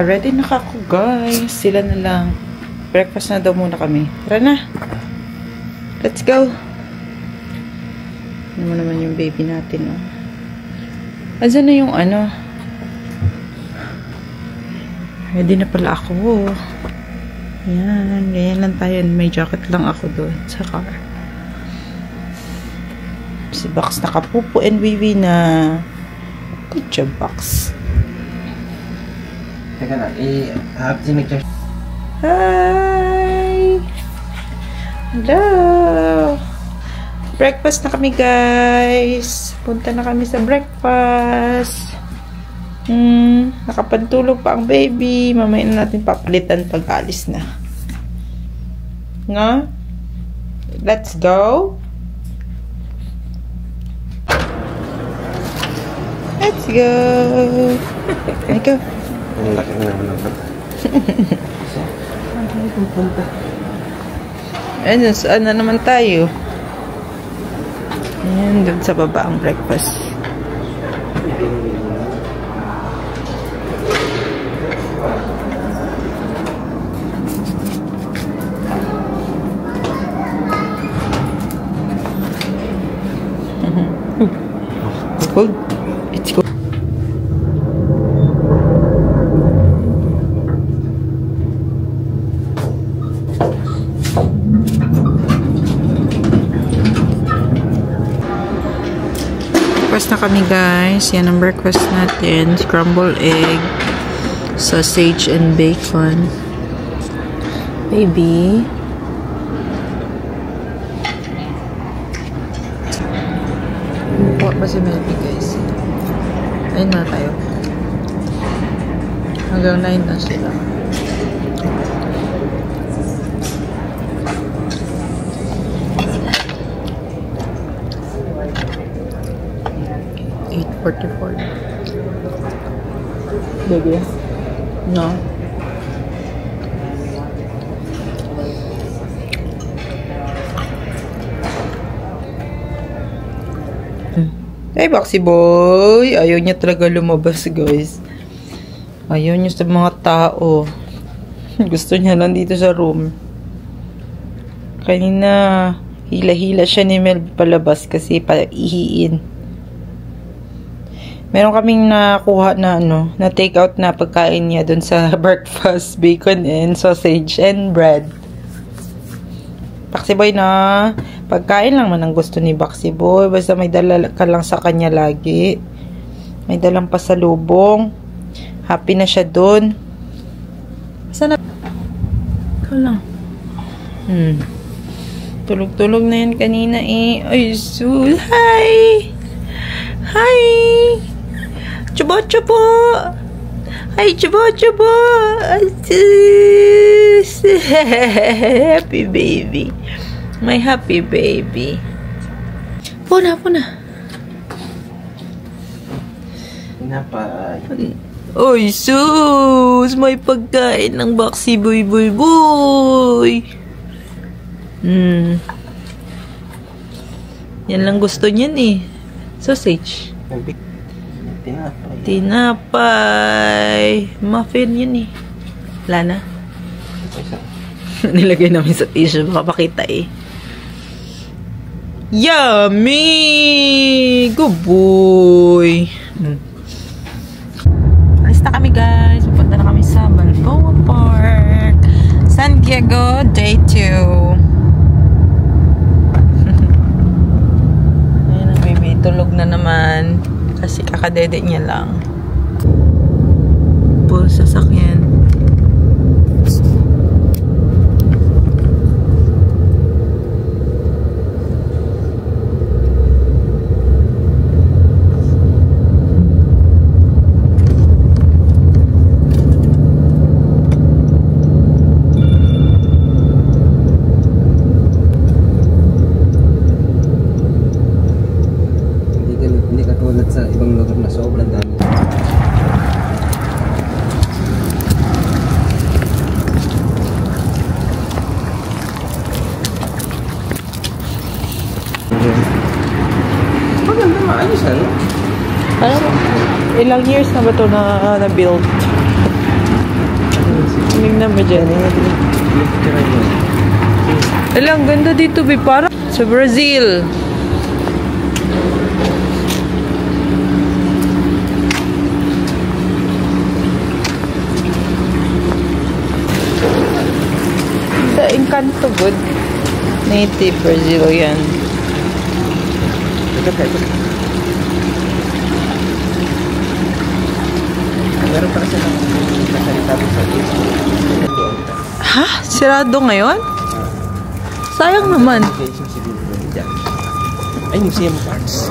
Ready na ako, guys. Sila na lang. Breakfast na daw muna kami. Tara na. Let's go. Ano mo naman yung baby natin, oh. Asan na yung ano? Ready na pala ako. Yan. Ganyan lang tayo. May jacket lang ako doon sa car. Si Box nakapupo and Vivi na. Good job, Box. Teka na, i-have to make sure. Hi! Hello! Breakfast na kami, guys. Punta na kami sa breakfast. Nakapantulog pa ang baby. Mamaya na natin papalitan pag alis na. No? Let's go! Let's go! Let's go! Ang laki na naman naman. Saan tayo pupunta? Ayun, saan na naman tayo? Ayan, doon sa baba ang breakfast. It's cold. It's cold. Breakfast na kami, guys. Yan ang breakfast natin. Scrambled egg, sausage and bacon. Baby. Buka pa si Melby, guys. Ayun na tayo. Hanggang 9 na sila. $8.44. Baby? No. Hey, Boxy Boy! Ayaw niya talaga lumabas, guys. Ayaw niya sa mga tao. Gusto niya lang dito sa room. Kanina, hila-hila siya ni Mel palabas kasi ihiin. Meron kaming nakuha na na take out na pagkain niya dun sa breakfast, bacon and sausage and bread. Boxy Boy na, pagkain lang man ang gusto ni Boxy Boy, basta may dala ka lang sa kanya lagi. May dalang pasalubong. Happy na siya dun. Sana ikaw lang. Tulog-tulog na yan kanina eh. Ay, Sul. Hi! Hi! Chubo-chubo! Hi, chubo-chubo! Happy baby. My happy baby. Puna. Pinapay. Oy, sus! May pagkain ng Boxy Boy. Yan lang gusto niyan eh. Sausage. Tinapay. Muffin yun eh. Wala na. Nilagay namin sa tissue. Makapakita eh. Yummy! Good boy! Alis na kami, guys. Diego, day 2. Ayan ang baby, tulog na naman. Kasi kakadede niya lang. Full sasakyan. Hindi katulad sa ibang lugar na sobrang dami. Maganda, maayos ano? Parang ilang years na ba ito na-build? Tingnan mo dyan. Ilang ganda dito, be. Parang sa Brazil. Sa Encanto good. Native Brazilian. Meron pa kasi ng nasalita sa Ha? Sirado ngayon? Sayang naman. Ay, museum parts.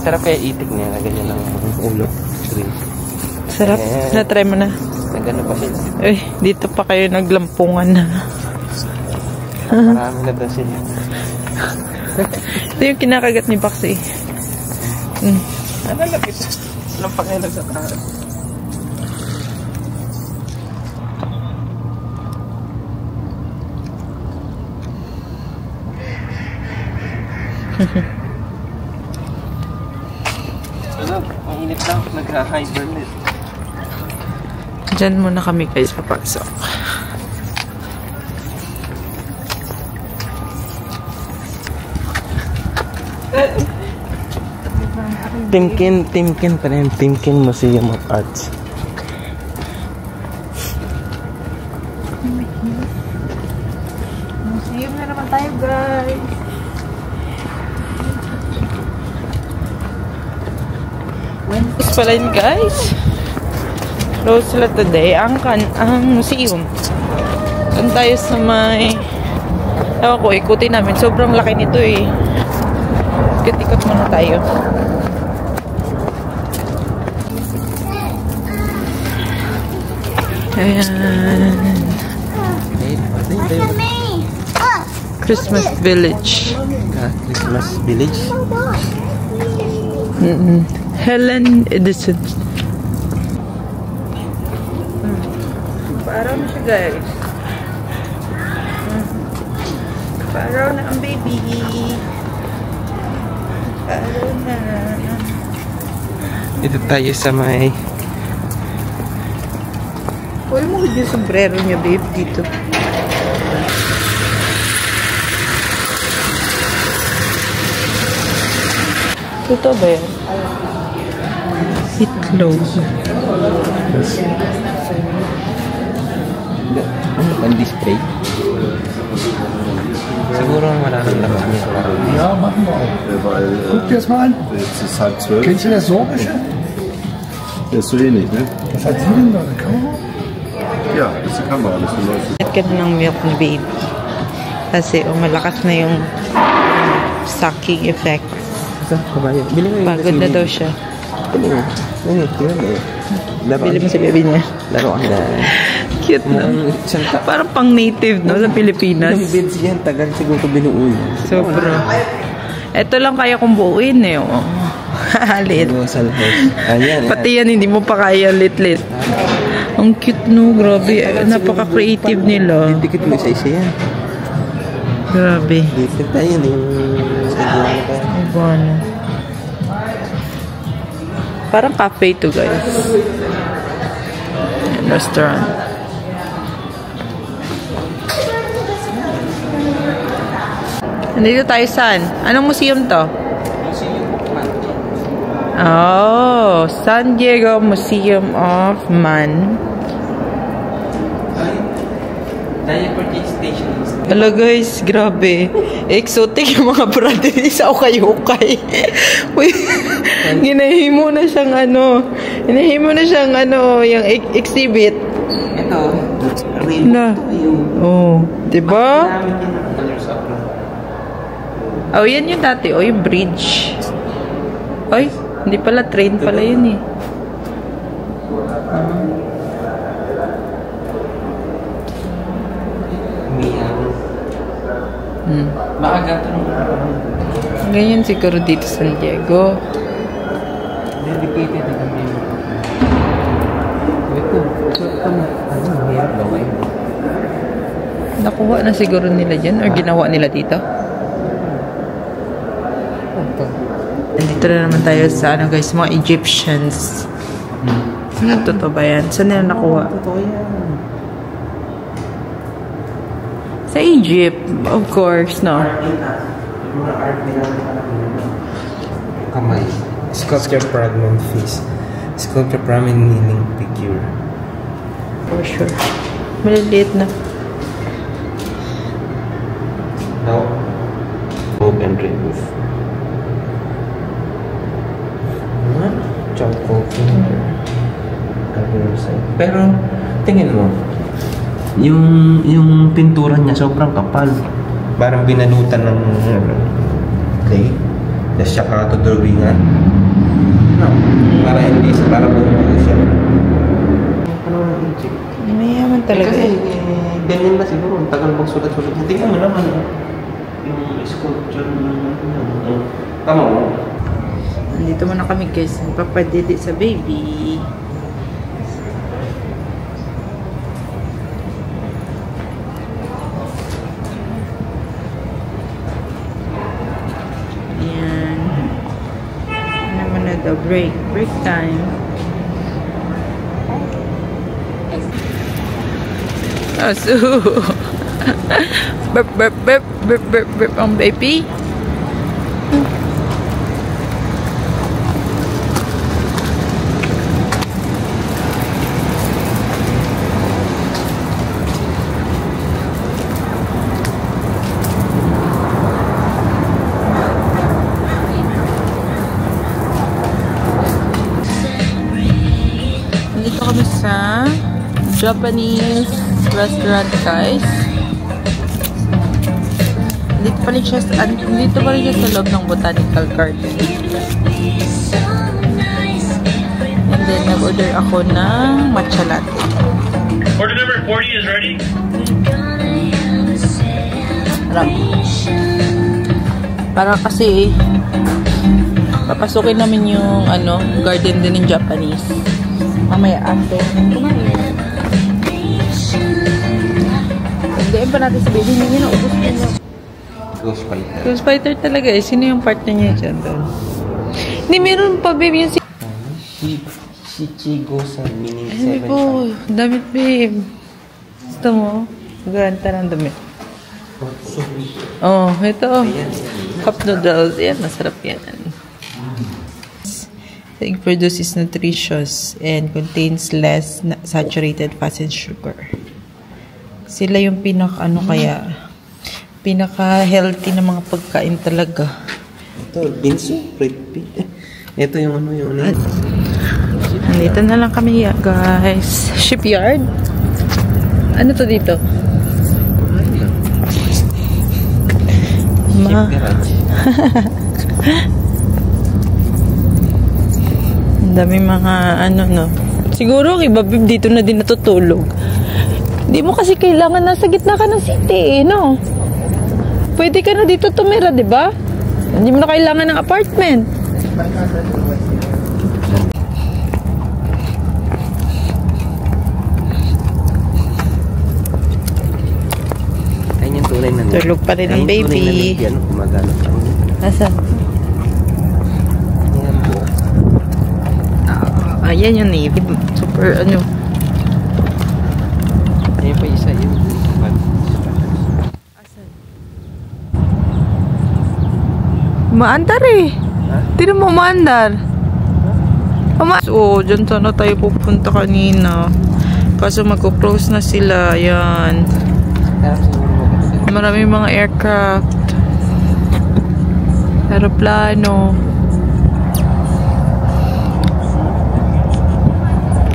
Sarap kaya itik niya na ganyan ng ulo. Sarap. Na-try mo na. Nagano pa sila. Eh, dito pa kayo naglampungan na. Marami na daw sila. Ito yung kinakagat ni Baxi. Ano lapit? Walang pakialam sa karat. Ano? Ang init lang. Nag-hibernate. Diyan muna kami guys papasok. Timken pa rin. Timken Museum of Arts. Museum na naman tayo guys. Wednesday pala yun guys. Close sila today. Ang museum. Doon tayo sa may... Ewan ko, ikutin namin. Sobrang laki nito eh. Ikot-ikot muna tayo. Ayan. Christmas Village. Christmas Village? Helen Edison. Paraw na siya guys. Paraw na ang baby. Paraw na. Dito tayo sa may... Huwag mo yung sombrero niya babe dito. Ito ba yan? Itlog. Ano pang display? Siguro wala nang laman niya. Ja, machen wir auch. Guck dir das mal an. Jetzt ist 11:30. Kennst du das Sorbische? Der ist so ähnlich, ne? Was hat sie denn da? Eine Kamera? Ja, das ist die Kamera, das ist ein At ka na ng milk ni baby. Kasi malakas na yung sucking effect. Sa kabayo. Bili mo yung Pagod na daw siya. Bili mo. Tingnan mo. Laro. Bili mo sa baby niya. Laro ang Cute na. Parang pang native no sa Pilipinas. Ilang beds yan. Tagal siguro binuuin. Sobra. Ito lang kaya kong buuin eh. Oh. Lit. Sa house. Ayan. Pati yan hindi mo pa kaya lit-lit. Ang cute no. Grabe. Napaka-creative nila. Dikit mo isa-isa yan. Grabe. Dikit tayo yung sa iguana pa. Iguana. Parang cafe to guys. And restaurant. Nandito tayo saan? Anong museum to? Oh, San Diego Museum of Man. Teleportation stations. Hala guys, grabe. Exotic yung mga brand sa ukay-ukay. Uy, ginahimo na siyang yung exhibit. Ito, Na. Oh, diba? Oh, yan yung dati. Oh, yung bridge. Ay, hindi pala. Train pala yun eh. Maaga ito nung Ganyan siguro dito sa San Diego. dedicated na kami. Ito, mahirap daw kayo. Nakuha na siguro nila dyan or ginawa nila dito. Nandito na naman tayo sa guys, mga Egyptians. Totoo ba yan? Saan nila nakuha? Totoo yan. Sa Egypt, of course, no? Mga art nila. Kamay. Sculpture fragment face. Sculpture fragment meaning figure. For sure. Maliliit na. Now, hope and remove. Choco finger. Pero, tingin mo, yung pintura niya sobrang kapal. Parang binalutan ng clay. Tapos siya katudrawingan. No. Para hindi, para bumulo siya. Ano ng Egypt? Mayaman talaga. Kasi, ganyan na siguro. Ang tagal magsulat-sulat. Tingnan mo naman. Yung sculpture tama mo. Nandito muna kami guys. Papadidi sa baby. Ayan. Naman na daw break. Break time. Asu. Burp, burp, burp, burp, burp, burp ang baby. Nandito kami sa Japanese restaurant guys. Dito pa rin siya sa loob ng botanical garden. And then nag-order ako ng matcha latte. Order number 40 is ready. Harap. Para kasi papasukin namin yung garden din ng Japanese. Mamaya after kumain. Hindi pa natin sabihin, hindi na ubos niya. Ghost fighter. Ghost fighter talaga eh. Sino yung partner niya dyan doon? Hindi, meron pa babe yung Shichigo-san meaning Ay, 7. po. Damit babe. Gusto mo? Ganta ng damit. Oh, ito. Cup noodles. Yan, masarap yan. The egg produce is nutritious and contains less saturated fats and sugar. Sila yung pinaka-healthy na mga pagkain talaga. Ito, binso, red pea. Ito yung Nandito na lang kami guys. Shipyard? Ano to dito? Ang daming mga no. Siguro iba dito na din natutulog. Hindi mo kasi kailangan nasa gitna ka ng city no? Pwede ka na dito tumira, di ba? Hindi mo na kailangan ng apartment. Ayun yung tulay na Tulog pa rin ang baby. Yan, gumagano pa. Nasa? Ayan po. Ayan yung navy. Super Ayun pa isa yun. Maandar eh. Tino mo maandar. So, dyan sana tayo pupunta kanina. Kaso mag-close na sila. Yan. Maraming mga aircraft. Aeroplano.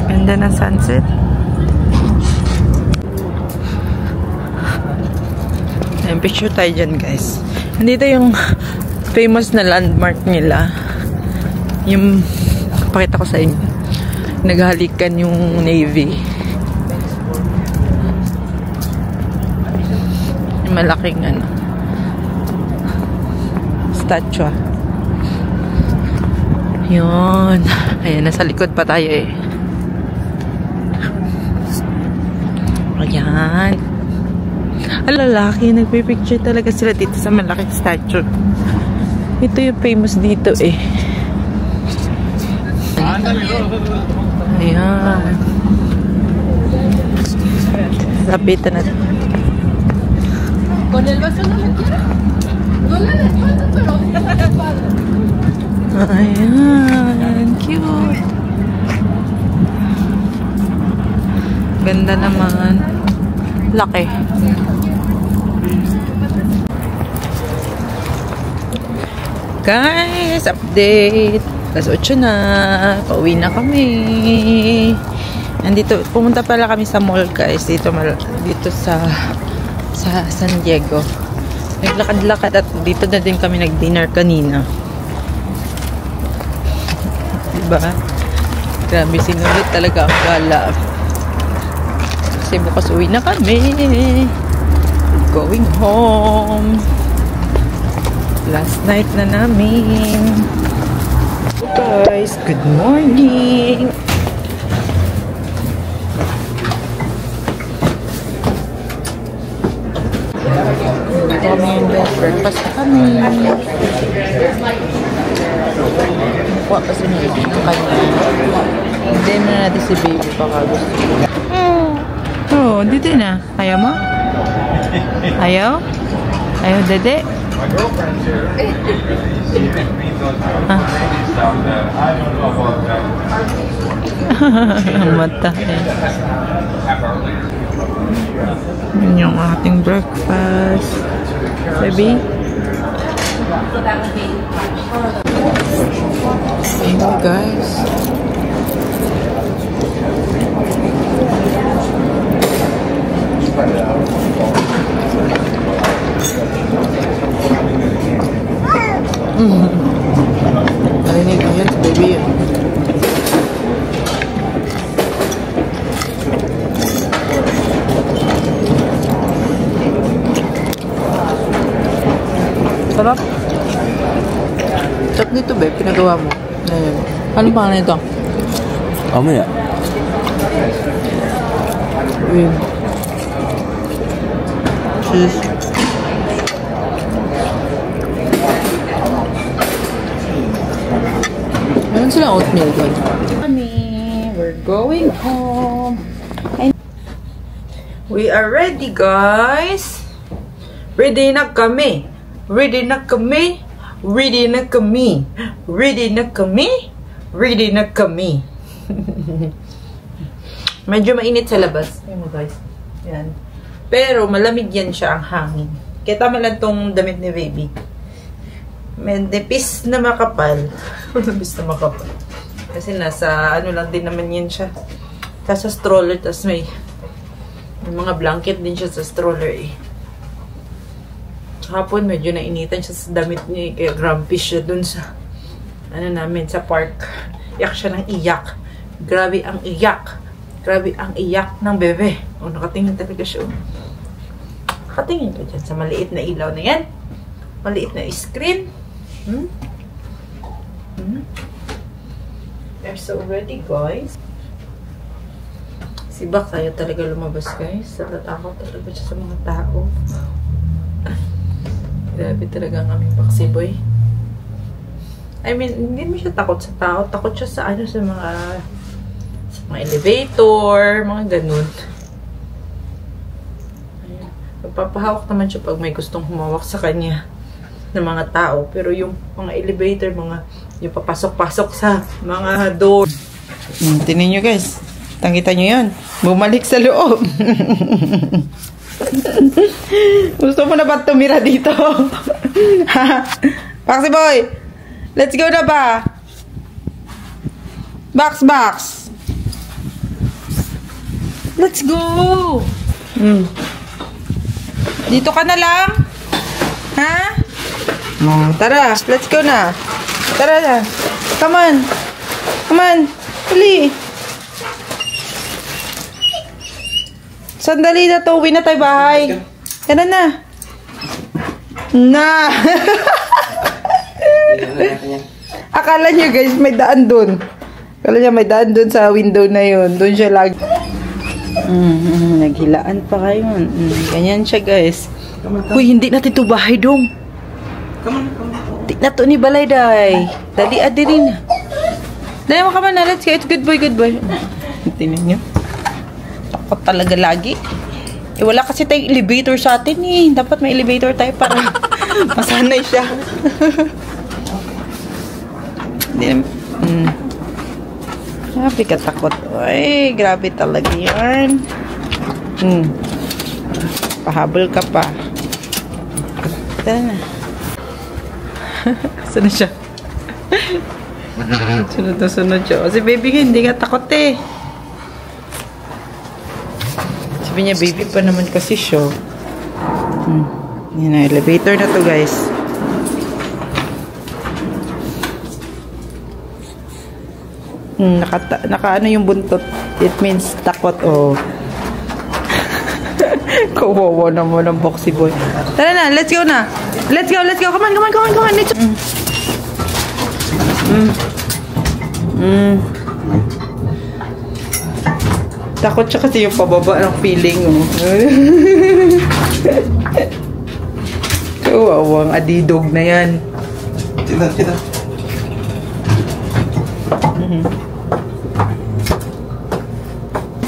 Ganda ng sunset. Ayan, picture tayo dyan, guys. Nandito yung famous na landmark nila. Yung pakita ko sa inyo. Naghalikan yung Navy. Yung malaking ano, statue. Yun. Ayan, nasa likod pa tayo eh. Ayan. Ang lalaki, nagpipicture talaga sila dito sa malaking statue. Ito yung famous dito eh. Ayan. Lapitan natin. Con el vaso no le quiero. No le descuento, pero ayan. Cute. Ganda naman. Laki. Guys, update. Alas 8 na. Pauwi na kami. Nandito, pumunta pala kami sa mall, guys. Dito sa San Diego. Naglakad-lakad at dito na din kami nag-dinner kanina. Diba? Grabe, sinulit talaga ang gala. Kasi bukas uwi na kami. Going home. Last night na namin. Guys, good morning. Breakfast na kami. Kuha pa si Navy ng kanya. Hindi na natin si baby baka gusto. Oh, dito na. Ayaw mo? Ayaw? Ayaw, dede? My girlfriend's here. I don't know about that. Mata. Yun yung ating breakfast. Baby? Ayun, guys. Narinig mo yan, baby yun. Sarap. Sarap nito, babe. Pinagawa mo. Ayan. Ano pa na ito? Ano ya? Ayan. Cheese. Meron silang oatmeal doon. We're going home. We are ready, guys. Ready na kami. Ready na kami. Ready na kami. Ready na kami. Ready na kami. Medyo mainit sa labas. Ayan mo, guys. Yan. Pero malamig yan siya ang hangin. Kaya tama lang tong damit ni baby. May nipis na makapal. Nipis na makapal. Kasi nasa ano lang din naman yan siya. Nasa stroller. Tapos may mga blanket din siya sa stroller eh. Hapon medyo nainitan siya sa damit niya. Kaya grumpy siya dun sa ano namin sa park. Iyak siya ng iyak. Grabe ang iyak. Grabe ang iyak ng bebe. O, nakatingin talaga siya. Nakatingin ka dyan sa maliit na ilaw na yan. Maliit na screen. They're so ready, guys. Si Bak tayo talaga lumabas, guys. Natatakot talaga siya sa mga tao. Grabe talaga ang aming Baksi boy. I mean, hindi mo siya takot sa tao. Takot siya sa ano, sa mga elevator, mga ganun. Ayan. Magpapahawak naman siya pag may gustong humawak sa kanya ng mga tao. Pero yung mga elevator, yung papasok-pasok sa mga door. Tingnan nyo, guys. Tangkita nyo yan. Bumalik sa loob. Gusto mo na ba tumira dito? Baxi boy! Let's go na ba? Box! Let's go! Dito ka na lang? Ha? Tara, let's go na. Tara na. Come on. Huli. Sandali na to. Uwi na tayo bahay. Tara na. Akala niyo guys, may daan dun. Akala niya may daan dun sa window na yun. Dun siya lagi. Naghilaan pa kayo. Ganyan siya guys. Uy, hindi natin ito bahay dong. Di na to ni Balay day. Dali adirin. Dali mo ka man na. Let's go. It's good boy. Tingnan niyo. Takot talaga lagi. Wala kasi tayong elevator sa atin eh. Dapat may elevator tayo para masanay siya. Grabe ka takot. Ay, grabe talaga yan. Pahabol ka pa. Tara na. Sunod siya. Sunod siya. Kasi baby ka, hindi ka takot eh. Sabi niya, baby pa naman kasi siya. Yan na, elevator na to guys. Naka ano yung buntot. It means takot oh. Kawawa naman ang boxy boy. Tara na, let's go na. Let's go. Come on. Let's Takot siya kasi yung pababa ng feeling oh. Kawawang adidog na yan. Tita.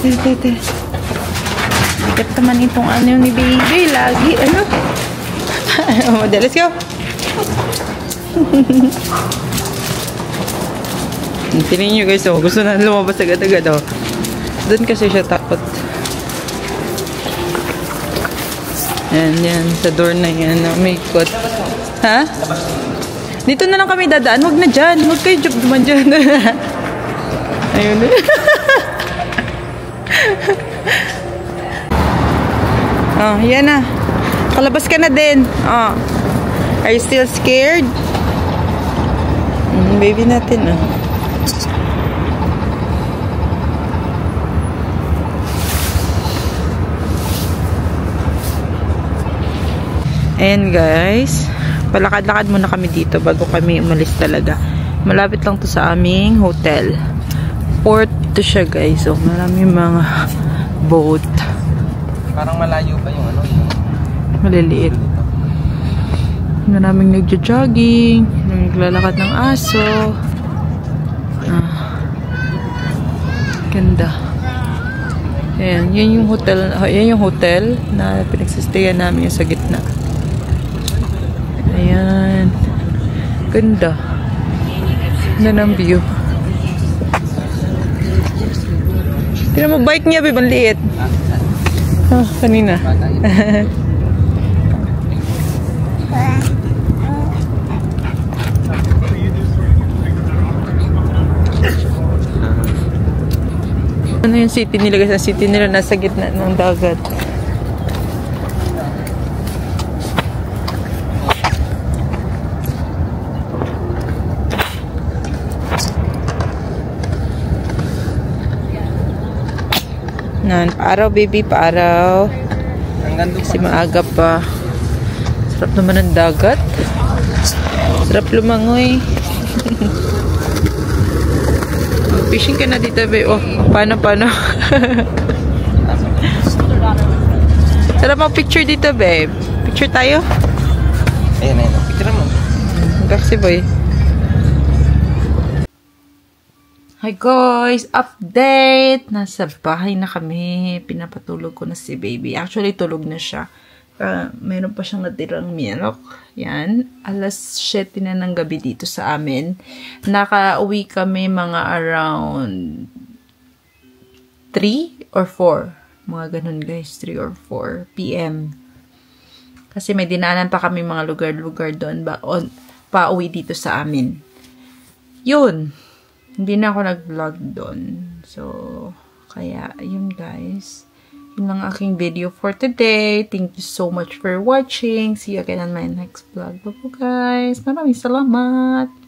Tete. Bigat naman itong ano ni baby. Lagi, ano? Let's go. Tingnan nyo guys, oh. Gusto na lumabas agad-agad, oh. Doon kasi siya takot. Yan. Sa door na yan. May ikot. Ha? Dito na lang kami dadaan. Huwag na dyan. Huwag kayo duman dyan. Ayun. Oh, yan na. Kalabas ka na din. Oh. Are you still scared? Baby natin, oh. Ayan guys. Palakad-lakad muna kami dito bago kami umalis talaga. Malapit lang to sa aming hotel. Port to siya guys. So, maraming mga boat. Parang malayo pa yung ano. Maliliit. Maraming nagja-jogging. Naglalakad ng aso. Ganda. Ayan. Yan yung hotel. Yan yung hotel na pinagsistayan namin yung sa gitna. Ayan. Ganda. Ganda ng view. Tignan mo, bike niya, bibang liit. Kanina. Ano yung city nila guys? Ang city nila nasa gitna ng dagat. Paaraw baby, paaraw. Kasi maaga pa. Sarap naman ang dagat. Sarap lumangoy. Fishing ka na dito babe. Oh, paano? Sarap mag-picture dito babe. Picture tayo? Ayan. Picture mo. Kasi boy. Hi guys! Update! Nasa bahay na kami. Pinapatulog ko na si baby. Actually, tulog na siya. Meron pa siyang natirang milk. Yan. Alas 7 na ng gabi dito sa amin. Nakauwi kami mga around 3 or 4 Mga ganun guys, 3 or 4 p.m. Kasi may dinaanan pa kami mga lugar-lugar doon pauwi dito sa amin. Yun. Hindi na ako nag-vlog doon. So, kaya, yun guys. Yun lang aking video for today. Thank you so much for watching. See you again on my next vlog. Bye guys. Maraming salamat.